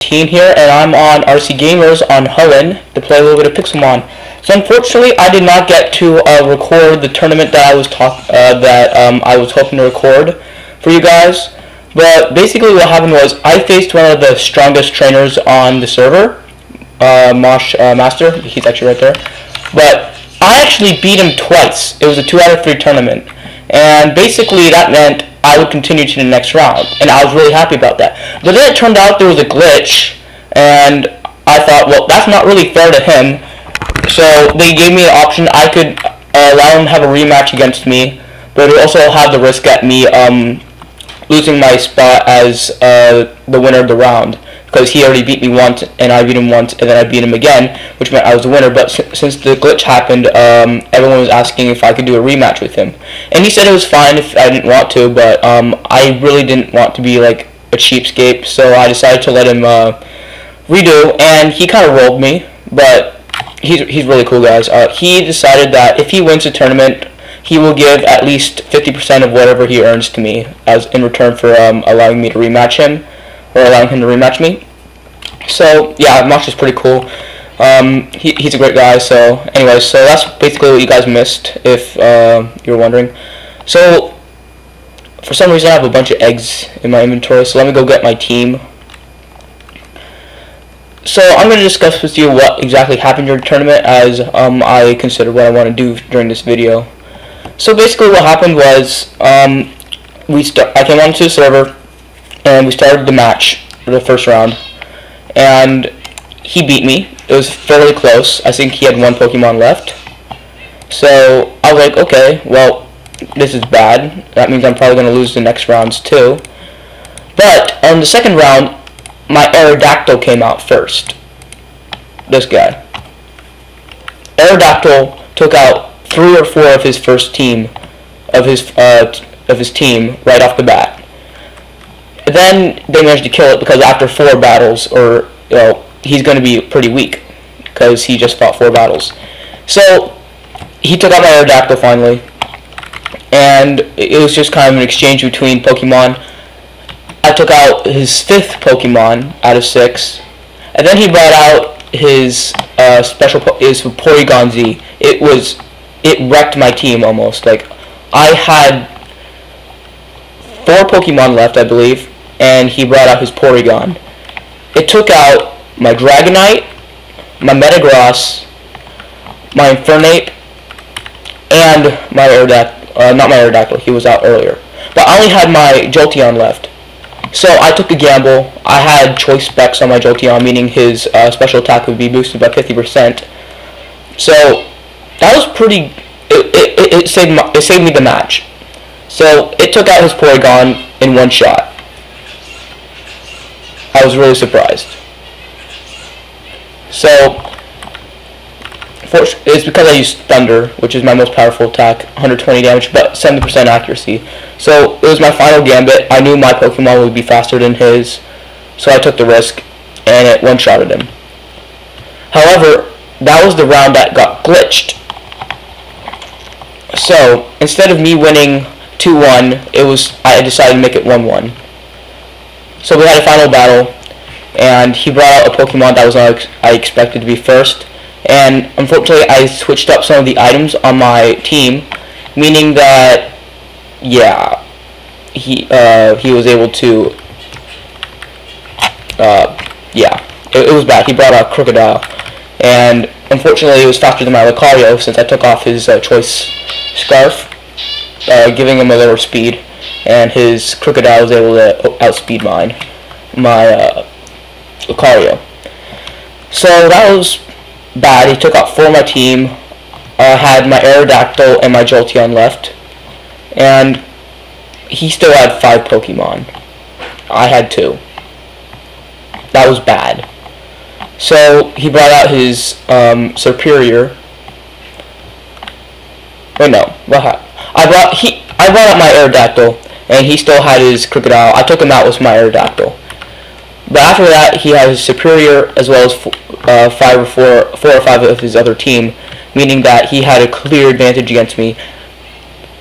19 here, and I'm on RC Gamers on Hoenn to play a little bit of Pixelmon. So unfortunately, I did not get to record the tournament that I was hoping to record for you guys. But basically, what happened was I faced one of the strongest trainers on the server, Mosh Master. He's actually right there. But I actually beat him twice. It was a 2 out of 3 tournament, and basically that meant I would continue to the next round, and I was really happy about that. But then it turned out there was a glitch, and I thought, well, that's not really fair to him. So they gave me an option. I could allow him to have a rematch against me, but it would also have the risk at me losing my spot as the winner of the round, because he already beat me once, and I beat him once, and then I beat him again, which meant I was the winner. But since the glitch happened, everyone was asking if I could do a rematch with him, and he said it was fine if I didn't want to, but I really didn't want to be like a cheapskate, so I decided to let him redo, and he kind of rolled me, but he's really cool, guys. He decided that if he wins the tournament, he will give at least 50% of whatever he earns to me as in return for allowing me to rematch him, or allowing him to rematch me. So yeah, Mosh is pretty cool. He's a great guy. So anyways, so that's basically what you guys missed, if you were wondering. So for some reason I have a bunch of eggs in my inventory, so let me go get my team. So I'm going to discuss with you what exactly happened during the tournament, as I consider what I want to do during this video. So basically what happened was I came onto the server, and we started the match for the first round, and he beat me. It was fairly close. I think he had one Pokemon left. So I was like, okay, well, this is bad. That means I'm probably going to lose the next rounds too. But on the second round, my Aerodactyl came out first. This guy. Aerodactyl took out 3 or 4 of his first team, of his team right off the bat. Then they managed to kill it, because after 4 battles, or he's going to be pretty weak because he just fought 4 battles. So he took out my Aerodactyl finally, and it was just kind of an exchange between Pokemon. I took out his 5th Pokemon out of 6, and then he brought out his his Porygon Z. It wrecked my team almost. Like, I had 4 Pokemon left, I believe, and he brought out his Porygon. It took out my Dragonite, my Metagross, my Infernape, and my Aerodactyl. Not my Aerodactyl, he was out earlier. But I only had my Jolteon left. So I took a gamble. I had choice specs on my Jolteon, meaning his special attack would be boosted by 50%. So that was pretty. It saved me the match. So it took out his Porygon in one shot. I was really surprised. So it's because I used Thunder, which is my most powerful attack, 120 damage, but 70% accuracy. So it was my final gambit. I knew my Pokemon would be faster than his, so I took the risk, and it one-shotted him. However, that was the round that got glitched. So instead of me winning 2-1, I decided to make it 1-1. So we had a final battle, and he brought out a Pokemon that was I expected to be first. And unfortunately, I switched up some of the items on my team, meaning that, yeah, he was able to, yeah, it was bad. He brought out Crocodile, and unfortunately, it was faster than my Lucario, since I took off his choice scarf, giving him a lower speed, and his Crocodile was able to outspeed my Lucario. So that was bad. He took out 4 of my team. I had my Aerodactyl and my Jolteon left, and he still had 5 Pokemon. I had 2. That was bad. So he brought out his Superior. Wait, no. I brought out my Aerodactyl, and he still had his Crocodile. I took him out with my Aerodactyl. But after that, he had his Superior, as well as 4 or 5 of his other team, meaning that he had a clear advantage against me.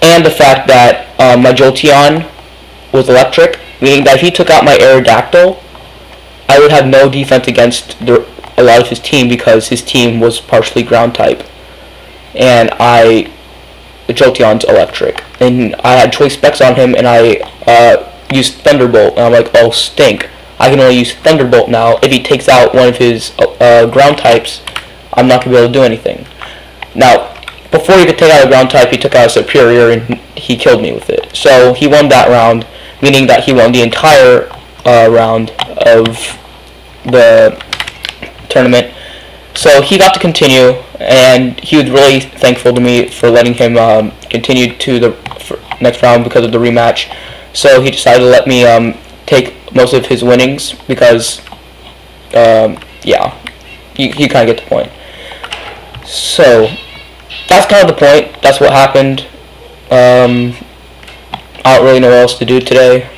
And the fact that my Jolteon was electric, meaning that if he took out my Aerodactyl, I would have no defense against a lot of his team because his team was partially ground type, and Jolteon's electric, and I had choice specs on him, and I used Thunderbolt, and I'm like, oh stink, I can only use Thunderbolt now. If he takes out one of his ground types, I'm not going to be able to do anything. Now, before he could take out a ground type, he took out a Superior, and he killed me with it. So he won that round, meaning that he won the entire round of the tournament. So he got to continue, and he was really thankful to me for letting him continue to the next round because of the rematch. So he decided to let me take most of his winnings because, yeah, you kind of get the point. So that's kind of the point. That's what happened. I don't really know what else to do today.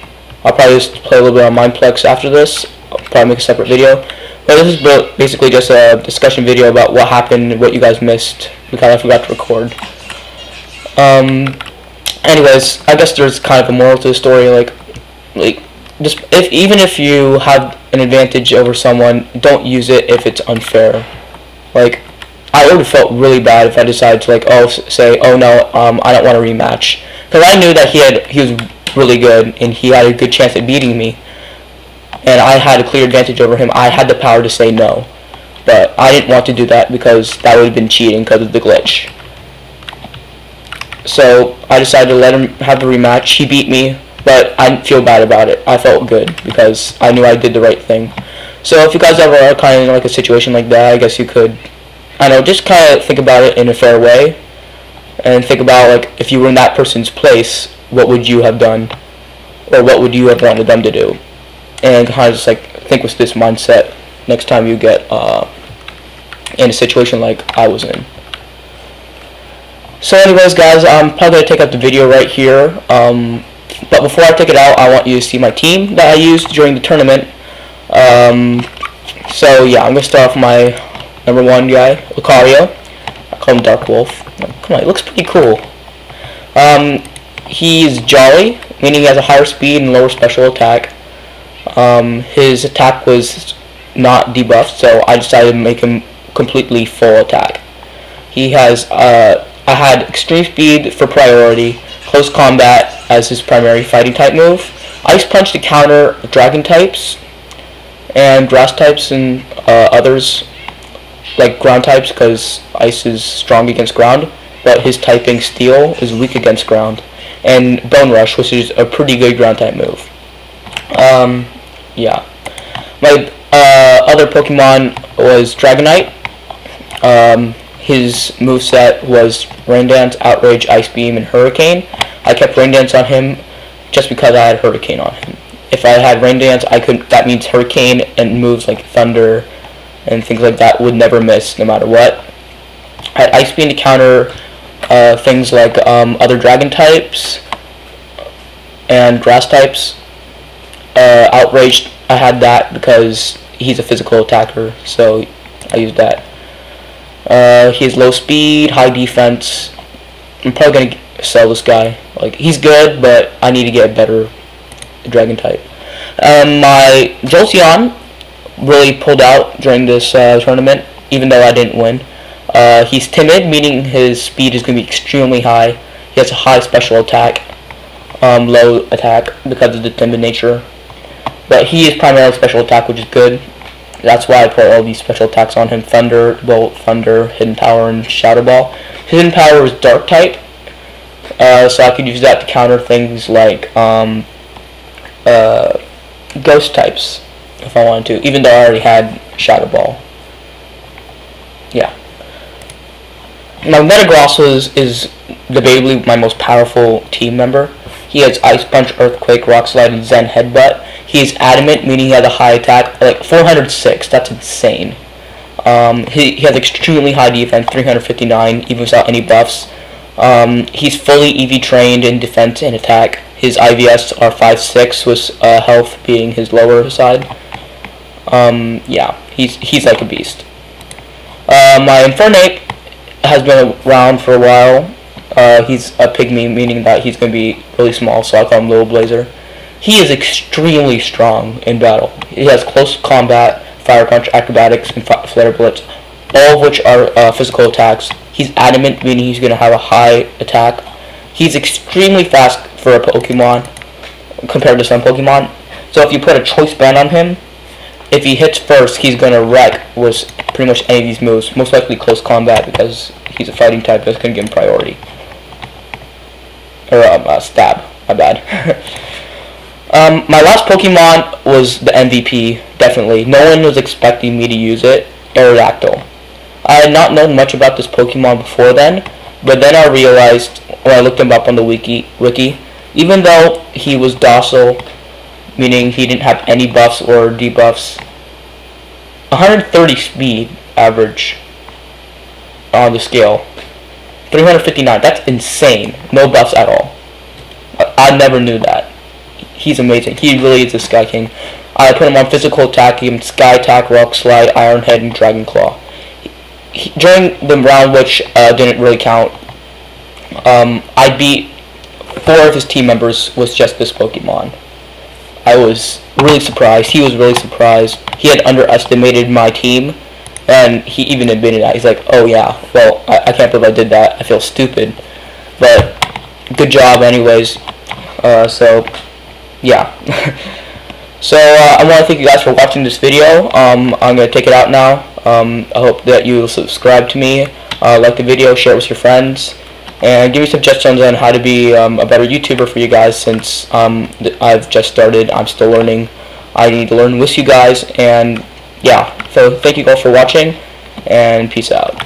I'll probably just play a little bit on Mindplex after this. I'll probably make a separate video. But this is basically just a discussion video about what happened, what you guys missed, because I forgot to record. Anyways, I guess there's kind of a moral to the story, like just even if you have an advantage over someone, don't use it if it's unfair. Like, I would have felt really bad if I decided to say, oh no, I don't want a rematch, because I knew that he was really good and he had a good chance at beating me, and I had a clear advantage over him. I had the power to say no, but I didn't want to do that because that would have been cheating because of the glitch. So I decided to let him have the rematch. He beat me, but I didn't feel bad about it. I felt good because I knew I did the right thing. So if you guys ever are kind of in like a situation like that, I guess you could, I don't know, just kind of think about it in a fair way, and think about, like, if you were in that person's place, what would you have done, or what would you have wanted them to do, and kind of just like think with this mindset next time you get in a situation like I was in. So anyways, guys, I'm probably going to take out the video right here, but before I take it out, I want you to see my team that I used during the tournament. So yeah, I'm going to start off with my number one guy, Lucario. I call him Dark Wolf. Come on, he looks pretty cool. He's Jolly, meaning he has a higher speed and lower special attack. His attack was not debuffed, so I decided to make him completely full attack. He has, I had extreme speed for priority, close combat as his primary fighting type move, Ice Punch to counter dragon types, and grass types and others, like ground types, because ice is strong against ground, but his typing steel is weak against ground, and Bone Rush, which is a pretty good ground type move. Yeah. My other Pokemon was Dragonite. His moveset was Rain Dance, Outrage, Ice Beam, and Hurricane. I kept Rain Dance on him just because I had Hurricane on him. If I had Rain Dance, that means Hurricane and moves like Thunder and things like that would never miss no matter what. I had Ice Beam to counter things like other Dragon types and Grass types. Outrage, I had that because he's a physical attacker, so I used that. He has low speed, high defense. I'm probably going to sell this guy. Like, he's good, but I need to get a better Dragon type. My Jolteon really pulled out during this tournament, even though I didn't win. He's timid, meaning his speed is going to be extremely high. He has a high special attack, low attack because of the timid nature. But he is primarily special attack, which is good. That's why I put all these special attacks on him: Thunderbolt, Thunder, Hidden Power, and Shadow Ball. Hidden Power is Dark type, so I could use that to counter things like Ghost types if I wanted to, even though I already had Shadow Ball. Yeah. My Metagross is debatably my most powerful team member. He has Ice Punch, Earthquake, Rock Slide, and Zen Headbutt. He is Adamant, meaning he has a high attack, like 406. That's insane. He has extremely high defense, 359, even without any buffs. He's fully EV trained in defense and attack. His IVS are 5-6, with health being his lower side. Yeah, he's like a beast. My Infernape has been around for a while. He's a pygmy, meaning that he's going to be really small, so I call him Little Blazer. He is extremely strong in battle. He has close combat, fire punch, acrobatics, and flare blitz, all of which are physical attacks. He's adamant, meaning he's going to have a high attack. He's extremely fast for a Pokemon compared to some Pokemon. So if you put a choice band on him, if he hits first, he's going to wreck with pretty much any of these moves. Most likely close combat because he's a fighting type that's going to give him priority. Or stab, my bad. My last Pokemon was the MVP, definitely. No one was expecting me to use it, Aerodactyl. I had not known much about this Pokemon before then, but then I realized when I looked him up on the wiki, even though he was docile, meaning he didn't have any buffs or debuffs, 130 speed average on the scale, 359, that's insane. No buffs at all. I never knew that. He's amazing. He really is the Sky King. I put him on physical attack, gave him Sky Attack, Rock Slide, Iron Head, and Dragon Claw. During the round, which didn't really count, I beat 4 of his team members with just this Pokemon. I was really surprised. He was really surprised. He had underestimated my team, and he even admitted that. He's like, oh yeah, well, I can't believe I did that. I feel stupid. But good job anyways. So, yeah. So, I want to thank you guys for watching this video. I'm going to take it out now. I hope that you will subscribe to me, like the video, share it with your friends, and give me suggestions on how to be a better YouTuber for you guys, since I've just started. I'm still learning. I need to learn with you guys, and yeah. So thank you all for watching, and peace out.